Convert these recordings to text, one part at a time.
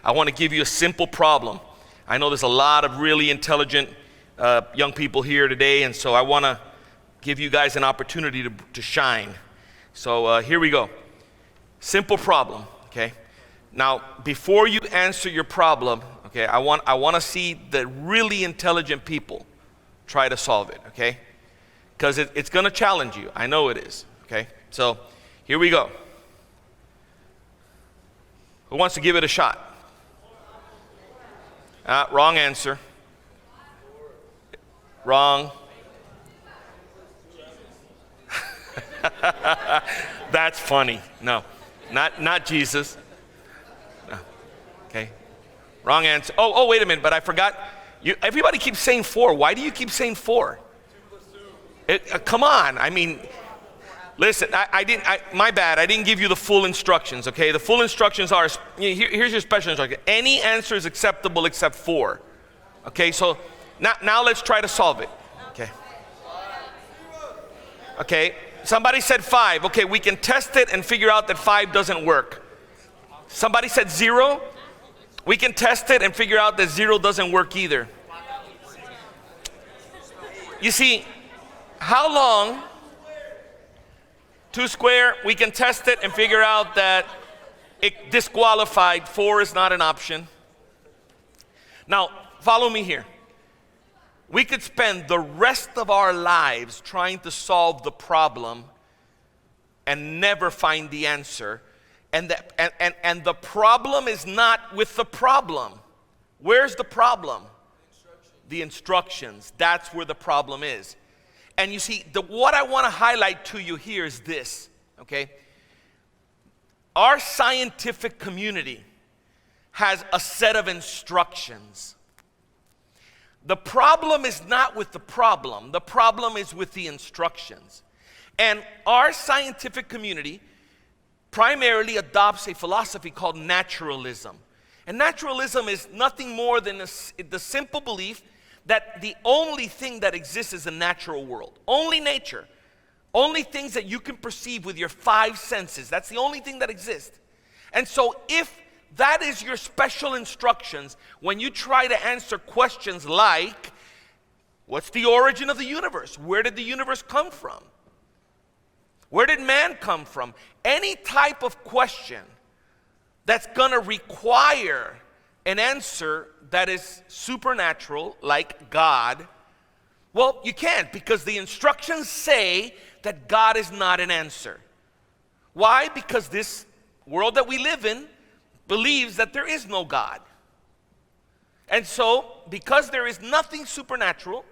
I want to give you a simple problem. I know there's a lot of really intelligent young people here today, and so I want to give you guys an opportunity to shine. So here we go. Simple problem, okay? Now, before you answer your problem, okay, I want to see the really intelligent people try to solve it, okay? Because it's going to challenge you. I know it is, okay? So here we go. Who wants to give it a shot? Wrong answer. Wrong. That's funny. No, not Jesus. No. Okay. Wrong answer. Oh, wait a minute, but I forgot. Everybody keeps saying 4. Why do you keep saying 4? Come on. I mean, listen, my bad. I didn't give you the full instructions, okay? The full instructions are, here's your special instruction. Any answer is acceptable except 4. Okay, so now let's try to solve it. Okay. Okay, somebody said 5. Okay, we can test it and figure out that 5 doesn't work. Somebody said 0. We can test it and figure out that 0 doesn't work either. You see, how long? 2 square, we can test it and figure out that it disqualified. 4 is not an option. Now, follow me here. We could spend the rest of our lives trying to solve the problem and never find the answer. And the problem is not with the problem. Where's the problem? The instructions. That's where the problem is. And you see, what I want to highlight to you here is this, okay? Our scientific community has a set of instructions. The problem is not with the problem. The problem is with the instructions. And our scientific community primarily adopts a philosophy called naturalism. And naturalism is nothing more than the simple belief that the only thing that exists is the natural world. Only nature. Only things that you can perceive with your 5 senses. That's the only thing that exists. And so if that is your special instructions when you try to answer questions like, what's the origin of the universe? Where did the universe come from? Where did man come from? Any type of question that's going to require an answer that is supernatural, like God, well, you can't, because the instructions say that God is not an answer. Why? Because this world that we live in believes that there is no God. And so, because there is nothing supernatural,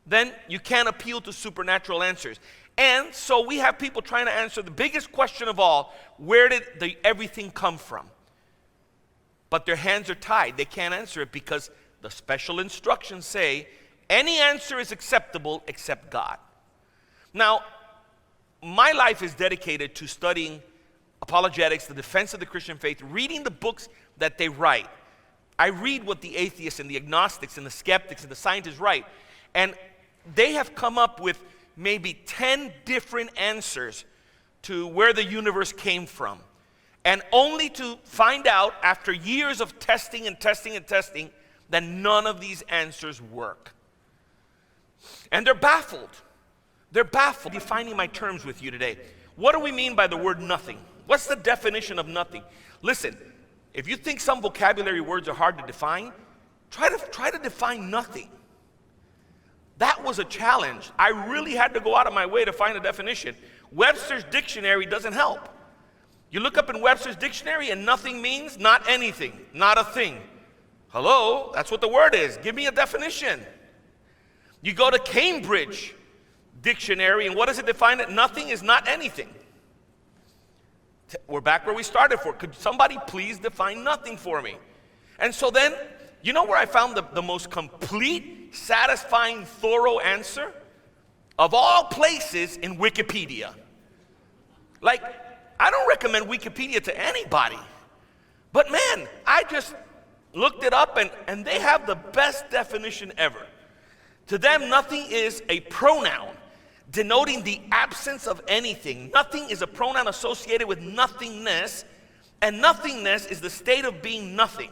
then you can't appeal to supernatural answers. And so we have people trying to answer the biggest question of all: where did everything come from? But their hands are tied. They can't answer it because the special instructions say any answer is acceptable except God. Now, my life is dedicated to studying apologetics, the defense of the Christian faith, reading the books that they write. I read what the atheists and the agnostics and the skeptics and the scientists write. And they have come up with maybe 10 different answers to where the universe came from. And only to find out after years of testing and testing and testing that none of these answers work. And they're baffled. They're baffled. Defining my terms with you today. What do we mean by the word nothing? What's the definition of nothing? Listen, if you think some vocabulary words are hard to define, try to define nothing. That was a challenge. I really had to go out of my way to find a definition. Webster's dictionary doesn't help. You look up in Webster's dictionary and nothing means not anything, not a thing. Hello, that's what the word is. Give me a definition. You go to Cambridge dictionary and what does it define? That nothing is not anything. We're back where we started for. Could somebody please define nothing for me? And so then, you know where I found the most complete, satisfying, thorough answer? Of all places, in Wikipedia. Like, I don't recommend Wikipedia to anybody. But man, I just looked it up and they have the best definition ever. To them, nothing is a pronoun denoting the absence of anything. Nothing is a pronoun associated with nothingness, And nothingness is the state of being nothing,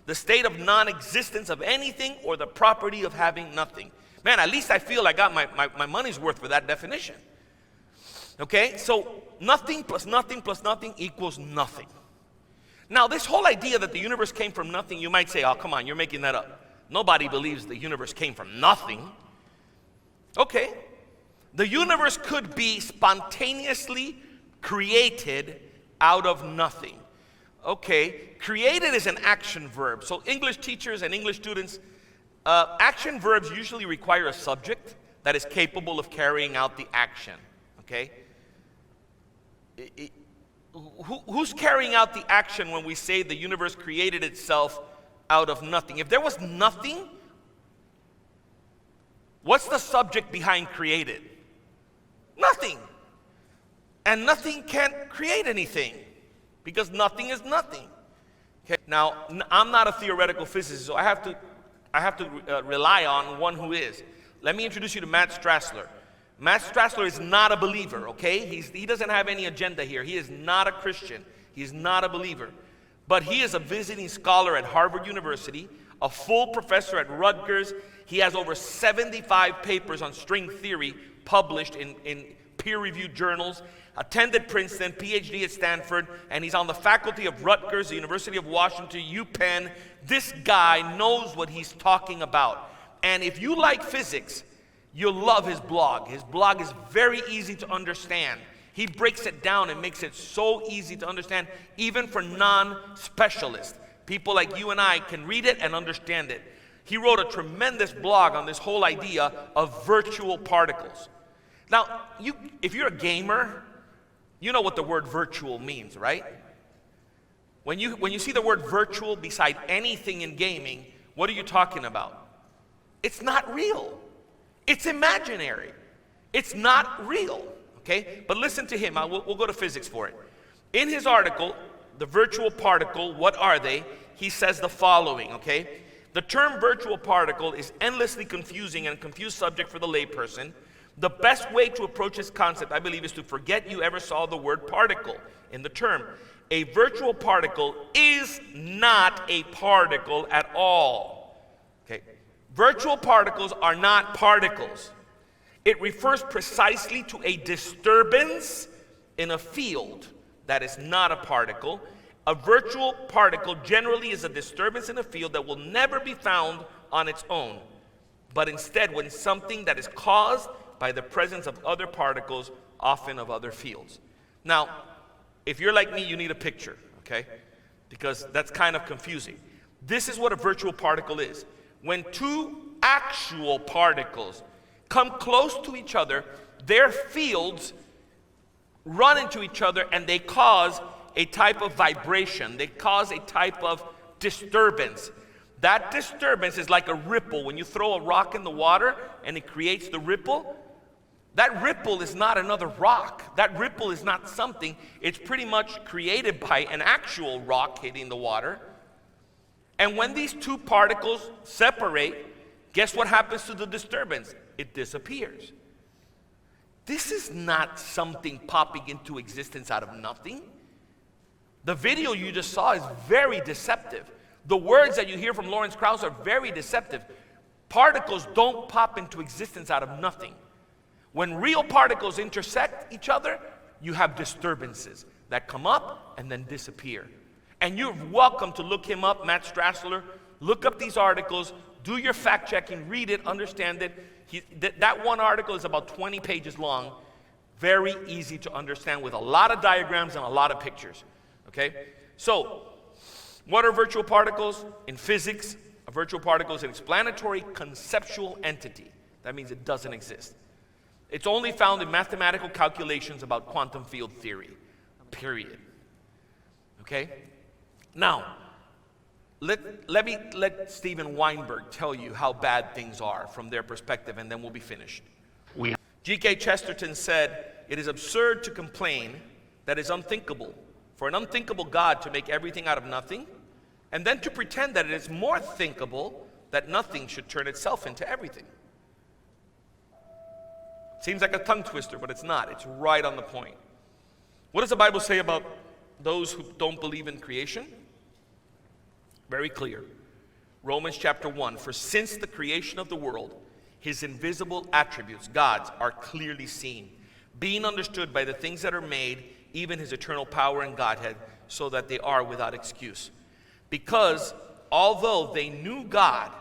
the state of non-existence of anything or the property of having nothing. Man, at least I feel I got my money's worth for that definition. Okay, so nothing plus nothing plus nothing equals nothing. Now, this whole idea that the universe came from nothing, you might say, oh, come on, you're making that up. Nobody believes the universe came from nothing. Okay, the universe could be spontaneously created out of nothing. Okay, created is an action verb. So English teachers and English students, action verbs usually require a subject that is capable of carrying out the action. Okay? Who's carrying out the action when we say the universe created itself out of nothing? If there was nothing, what's the subject behind created? Nothing. And nothing can't create anything because nothing is nothing. Okay? Now, I'm not a theoretical physicist, so I have to rely on one who is. Let me introduce you to Matt Strassler. Matt Strassler is not a believer, okay? He doesn't have any agenda here. He is not a Christian. He is not a believer. But he is a visiting scholar at Harvard University, a full professor at Rutgers. He has over 75 papers on string theory published in peer-reviewed journals, attended Princeton, PhD at Stanford, and he's on the faculty of Rutgers, the University of Washington, UPenn. This guy knows what he's talking about. And if you like physics, you'll love his blog. His blog is very easy to understand. He breaks it down and makes it so easy to understand, even for non-specialists. People like you and I can read it and understand it. He wrote a tremendous blog on this whole idea of virtual particles. Now, if you're a gamer, you know what the word virtual means, right? When you see the word virtual beside anything in gaming, what are you talking about? It's not real. It's imaginary. It's not real, okay? But listen to him. We'll go to physics for it. In his article, The Virtual Particle, What Are They? He says the following, okay? The term virtual particle is endlessly confusing and a confused subject for the layperson. The best way to approach this concept, I believe, is to forget you ever saw the word particle in the term. A virtual particle is not a particle at all, okay? Virtual particles are not particles. It refers precisely to a disturbance in a field that is not a particle. A virtual particle generally is a disturbance in a field that will never be found on its own, but instead when something that is caused by the presence of other particles, often of other fields. Now, if you're like me, you need a picture, okay? Because that's kind of confusing. This is what a virtual particle is. When two actual particles come close to each other, their fields run into each other and they cause a type of vibration. They cause a type of disturbance. That disturbance is like a ripple. When you throw a rock in the water and it creates the ripple, that ripple is not another rock. That ripple is not something. It's pretty much created by an actual rock hitting the water. And when these two particles separate, guess what happens to the disturbance? It disappears. This is not something popping into existence out of nothing. The video you just saw is very deceptive. The words that you hear from Lawrence Krauss are very deceptive. Particles don't pop into existence out of nothing. When real particles intersect each other, you have disturbances that come up and then disappear. And you're welcome to look him up, Matt Strassler. Look up these articles, do your fact checking, read it, understand it. That one article is about 20 pages long, very easy to understand with a lot of diagrams and a lot of pictures. Okay? So, what are virtual particles? In physics, a virtual particle is an explanatory conceptual entity. That means it doesn't exist. It's only found in mathematical calculations about quantum field theory, period. Okay? Now, let Steven Weinberg tell you how bad things are from their perspective, and then we'll be finished. G.K. Chesterton said, "It is absurd to complain that it's unthinkable for an unthinkable God to make everything out of nothing, and then to pretend that it is more thinkable that nothing should turn itself into everything." Seems like a tongue twister, but it's not. It's right on the point. What does the Bible say about those who don't believe in creation? Very clear. Romans chapter 1, for since the creation of the world, his invisible attributes, God's, are clearly seen, being understood by the things that are made, even his eternal power and Godhead, so that they are without excuse. Because although they knew God,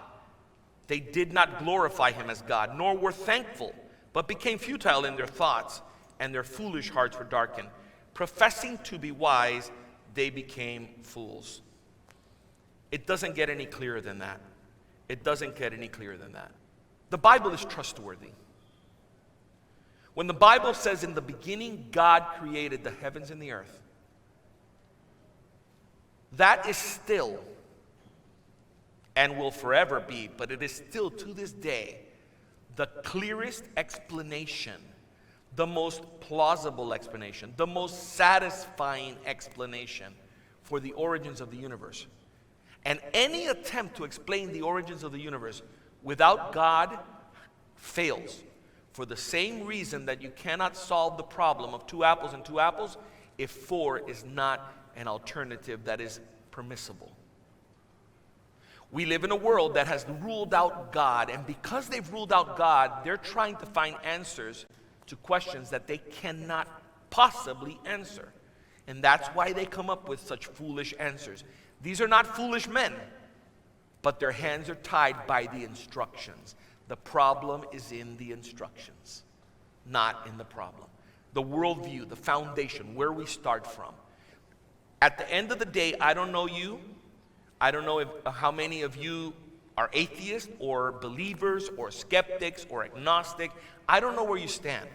they did not glorify him as God, nor were thankful, but became futile in their thoughts, and their foolish hearts were darkened. Professing to be wise, they became fools. It doesn't get any clearer than that. It doesn't get any clearer than that. The Bible is trustworthy. When the Bible says in the beginning God created the heavens and the earth, that is still and will forever be, but it is still to this day the clearest explanation, the most plausible explanation, the most satisfying explanation for the origins of the universe. And any attempt to explain the origins of the universe without God fails, for the same reason that you cannot solve the problem of 2 apples and 2 apples if 4 is not an alternative that is permissible. We live in a world that has ruled out God, and because they've ruled out God, they're trying to find answers to questions that they cannot possibly answer. And that's why they come up with such foolish answers. These are not foolish men, but their hands are tied by the instructions. The problem is in the instructions, not in the problem. The worldview, the foundation, where we start from. At the end of the day, I don't know you. I don't know how many of you are atheists or believers or skeptics or agnostic. I don't know where you stand.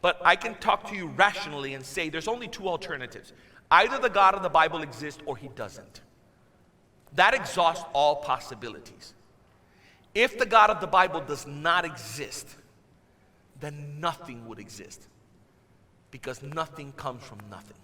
But I can talk to you rationally and say there's only 2 alternatives. Either the God of the Bible exists or he doesn't. That exhausts all possibilities. If the God of the Bible does not exist, then nothing would exist, because nothing comes from nothing.